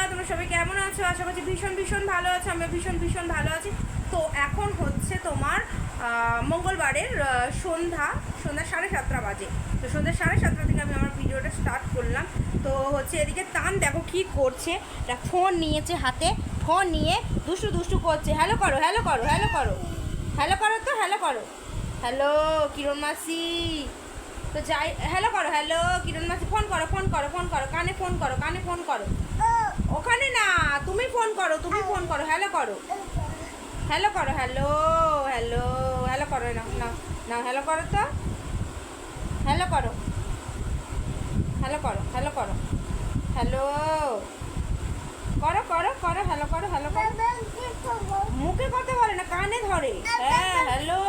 বন্ধুরা, তোমরা সবাই কেমন আছো? আশা করছি ভীষণ ভীষণ ভালো আছো। আমি ভীষণ ভীষণ ভালো আছি। তো এখন হচ্ছে তোমার মঙ্গলবারের সন্ধ্যা 7:30 বাজে। তো সন্ধ্যা 7:30 থেকে আমি আমার ভিডিওটা স্টার্ট করলাম। তো হচ্ছে এদিকে তান দেখো কি করছে, ফোন নিয়েছে হাতে, ফোন নিয়ে দুষ্টু দুষ্টু করছে। হ্যালো করো, হ্যালো করো, হ্যালো করো, হ্যালো করো, তো হ্যালো করো, হ্যালো কিরণ মাসি। তো যাই, হ্যালো করো, হ্যালো কিরণ মাসি। ফোন করো, ফোন করো, ফোন করো, কানে ফোন করো, কানে ফোন করো। ওখানে না, তুমি ফোন করো, তুমি ফোন করো, হ্যালো করো, হ্যালো করো, হ্যালো হ্যালো হ্যালো করো না না না, হ্যালো করো তো, হ্যালো করো, হ্যালো করো, হ্যালো করো, হ্যালো করো করো করো, হ্যালো করো, হ্যালো করো। মুখে কথা বলে না, কানে ধরে। হ্যাঁ হ্যালো,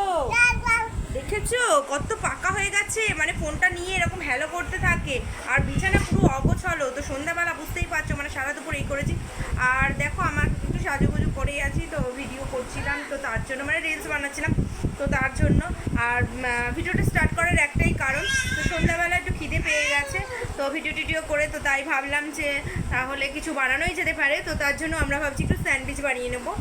দেখেছো কত পাকা হয়ে গেছে, মানে ফোনটা নিয়ে এরকম হ্যালো করতে থাকে। আর বিছানা পুরো অগোছালো। তো সন্ধ্যাবেলা বুঝতেই পারছো, মানে সারা দুপুর এই করেছি। আর দেখো আমার একটু সাজুগুজু করেই আছি, তো ভিডিও করছিলাম, তো তার জন্য মানে রিলস বানাচ্ছিলাম, তো তার জন্য। আর ভিডিওটা স্টার্ট করার একটাই কারণ, তো সন্ধ্যাবেলা একটু খিদে পেয়ে গেছে, তো ভিডিও টিডিও করে তো তাই ভাবলাম যে তাহলে কিছু বানানোই যেতে পারে। তো তার জন্য আমরা ভাবছি একটু স্যান্ডউইচ বানিয়ে নেবো,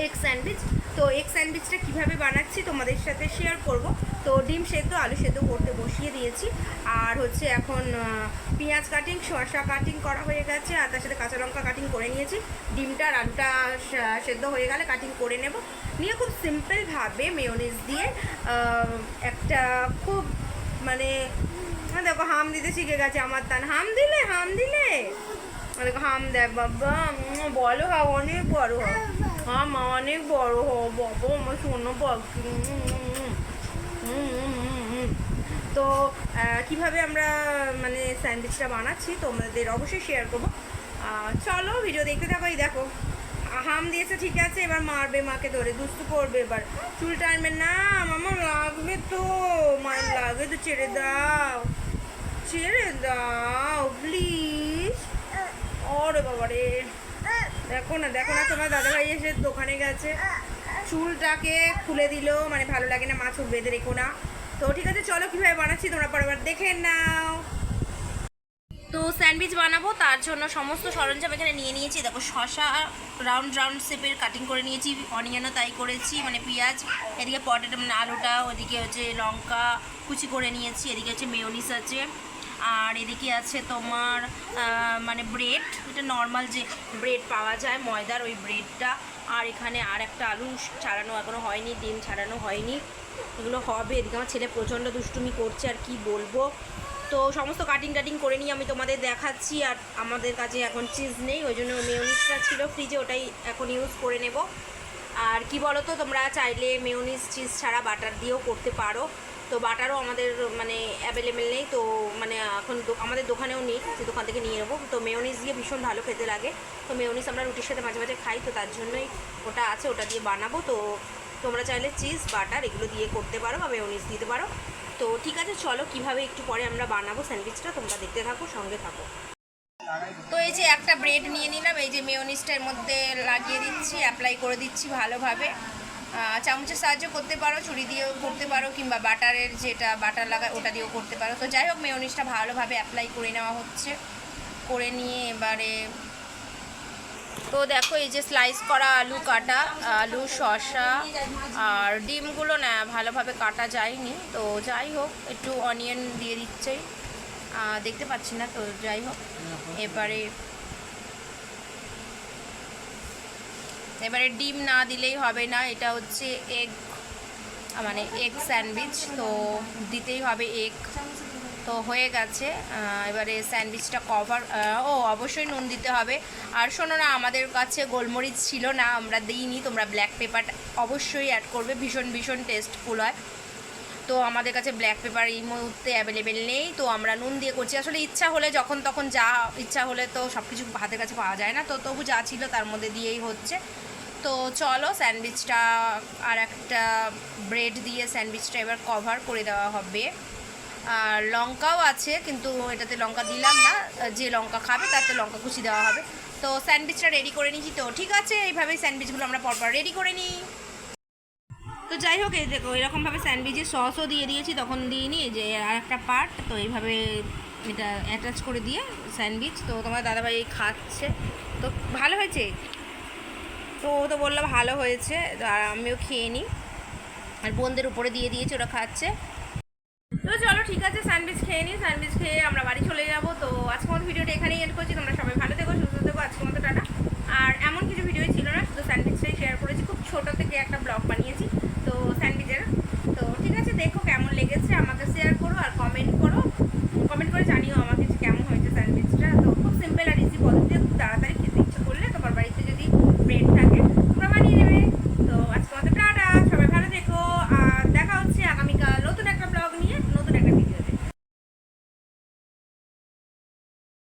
এগ স্যান্ডউইচ। তো এগ স্যান্ডউইচটা কীভাবে বানাচ্ছি তোমাদের সাথে শেয়ার করব। তো ডিম সেদ্ধ, আলু সেদ্ধ করতে বসিয়ে দিয়েছি। আর হচ্ছে এখন পেঁয়াজ কাটিং, শসা কাটিং করা হয়ে গেছে, আর তার সাথে কাঁচা লঙ্কা কাটিং করে নিয়েছি। ডিমটা আর আলুটা সেদ্ধ হয়ে গেলে কাটিং করে নেব। নিয়ে খুব সিম্পলভাবে মেয়োনিজ দিয়ে একটা খুব মানে দেখো হাম দিতে শিখে গেছে আমার তান। হাম দিলে, হাম দিলে, দেখো হাম দেয় বাবা, বলো হা অনেক বড় হ, হ্যাঁ মা অনেক বড় হ বাবা, আমার শোনো পাখি। তো কীভাবে আমরা মানে স্যান্ডউইচটা বানাচ্ছি তোমাদের অবশ্যই শেয়ার করবো। চলো ভিডিও দেখতে থাকো। এই দেখো হাম দিয়েছে, ঠিক আছে, এবার মারবে, মাকে ধরে দুষ্টু করবে। এবার চুল টানবে না, মামা লাগবে তো, মায়ের লাগবে তো, ছেড়ে দাও, ছেড়ে দাও প্লিজ। ওরে বাবা রে, দেখো না, দেখো না, তোমার দাদাভাই এসে দোকানে গেছে, চুলটাকে খুলে দিল, মানে ভালো লাগে না, মা চুল বেঁধে রেখো না। তো ঠিক আছে, চলো কীভাবে বানাচ্ছি তোমরা পরেরবার দেখে নাও। তো স্যান্ডউইচ বানাবো, তার জন্য সমস্ত সরঞ্জাম এখানে নিয়ে নিয়েছি। দেখো শসা রাউন্ড রাউন্ড শেপের কাটিং করে নিয়েছি, অনিয়নও তাই করেছি, মানে পেঁয়াজ, এদিকে পটেটো মানে আলুটা, ওদিকে হচ্ছে লঙ্কা কুচি করে নিয়েছি, এদিকে হচ্ছে মেয়োনিজ আছে, আর এদিকে আছে তোমার মানে ব্রেড, এটা নর্মাল যে ব্রেড পাওয়া যায় ময়দার, ওই ব্রেডটা। আর এখানে আর একটা আলু ছাড়ানো এখনও হয়নি, ডিম ছাড়ানো হয়নি, এগুলো হবে। এদিকে আমার ছেলে প্রচণ্ড দুষ্টুমি করছে, আর কি বলবো। তো সমস্ত কাটিং টাটিং করে নিয়ে আমি তোমাদের দেখাচ্ছি। আর আমাদের কাছে এখন চিজ নেই, ওই জন্য মেয়োনিজটা ছিল ফ্রিজে, ওটাই এখন ইউজ করে নেব। আর কি বলো তো, তোমরা চাইলে মেয়োনিজ চিজ ছাড়া বাটার দিয়েও করতে পারো। তো বাটারও আমাদের মানে অ্যাভেলেবেল নেই, তো মানে এখন আমাদের দোকানেও নেই, যে দোকান থেকে নিয়ে নেবো। তো মেয়োনিজ দিয়ে ভীষণ ভালো খেতে লাগে। তো মেয়োনিজ আমরা রুটির সাথে মাঝে মাঝে খাই, তো তার জন্যই ওটা আছে, ওটা দিয়ে বানাবো। তো তোমরা চাইলে চিজ বাটার এগুলো দিয়ে করতে পারো, বা মেয়োনিজ দিতে পারো। তো ঠিক আছে, চলো কীভাবে একটু পরে আমরা বানাবো স্যান্ডউইচটা, তোমরা দেখতে থাকো, সঙ্গে থাকো। তো এই যে একটা ব্রেড নিয়ে নিলাম, এই যে মেয়োনিজটার মধ্যে লাগিয়ে দিচ্ছি, অ্যাপ্লাই করে দিচ্ছি ভালোভাবে। চামচের সাহায্য করতে পারো, ছুরি দিয়েও করতে পারো, কিংবা বাটারের যেটা বাটার লাগায় ওটা দিয়েও করতে পারো। তো যাই হোক, মেয়োনিজটা ভালোভাবে অ্যাপ্লাই করে নেওয়া হচ্ছে। করে নিয়ে এবারে তো দেখো এই যে স্লাইস করা আলু কাটা, আলু শসা আর ডিমগুলো না ভালোভাবে কাটা যায়নি, তো যাই হোক একটু অনিয়ন দিয়ে দিচ্ছে, দেখতে পাচ্ছি না, তো যাই হোক। এবারে ডিম না দিলেই হবে না, এটা হচ্ছে এগ, মানে এগ স্যান্ডউইচ, তো দিতেই হবে এগ। তো হয়ে গেছে, এবারে স্যান্ডউইচটা কভার, অবশ্যই নুন দিতে হবে। আর শোনো না, আমাদের কাছে গোলমরিচ ছিল না, আমরা দিইনি, তোমরা ব্ল্যাক পেপার অবশ্যই অ্যাড করবে, ভীষণ ভীষণ টেস্টফুল হয়। তো আমাদের কাছে ব্ল্যাক পেপার এই মুহূর্তে অ্যাভেলেবেল নেই, তো আমরা নুন দিয়ে করছি। আসলে ইচ্ছা হলে, যখন তখন যা ইচ্ছা হলে, তো সব কিছু হাতের কাছে পাওয়া যায় না, তো তবু যা ছিল তার মধ্যে দিয়েই হচ্ছে। তো চলো স্যান্ডউইচটা আর একটা ব্রেড দিয়ে স্যান্ডউইচটা এবার কভার করে দেওয়া হবে। আর লঙ্কাও আছে, কিন্তু এটাতে লঙ্কা দিলাম না, যে লঙ্কা খাবে তাতে লঙ্কা কুচি দেওয়া হবে। তো স্যান্ডউইচটা রেডি করে নিয়েছি। তো ঠিক আছে, এইভাবেই স্যান্ডউইচগুলো আমরা পরপর রেডি করে নিই। তো যাই হোক, এই দেখো এরকমভাবে স্যান্ডউইচের সসও দিয়ে দিয়েছি, তখন দিইনি, যে আর একটা পার্ট, তো এইভাবে এটা অ্যাটাচ করে দিয়ে স্যান্ডউইচ। তো তোমার দাদাভাই খাচ্ছে, তো ভালো হয়েছে, তো ও তো বললো ভালো হয়েছে, আর আমিও খেয়ে নিই, আর বোনদের উপরে দিয়ে দিয়েছি, ওরা খাচ্ছে। তো চলো ঠিক আছে, স্যান্ডউইচ খেয়ে নিই, স্যান্ডউইচ খেয়ে আমরা বাড়ি চলে যাবো। তো আজকের মতো ভিডিওটা এখানেই এন্ড করছি। তোমরা সবাই ভালো থেকো, সুস্থ থেকো, আজকের মতো টাটা। আর এমন কিছু ভিডিওই ছিল না, শুধু স্যান্ডউইচটাই শেয়ার করেছি, খুব ছোটো থেকে একটা ব্লগ বানিয়েছি।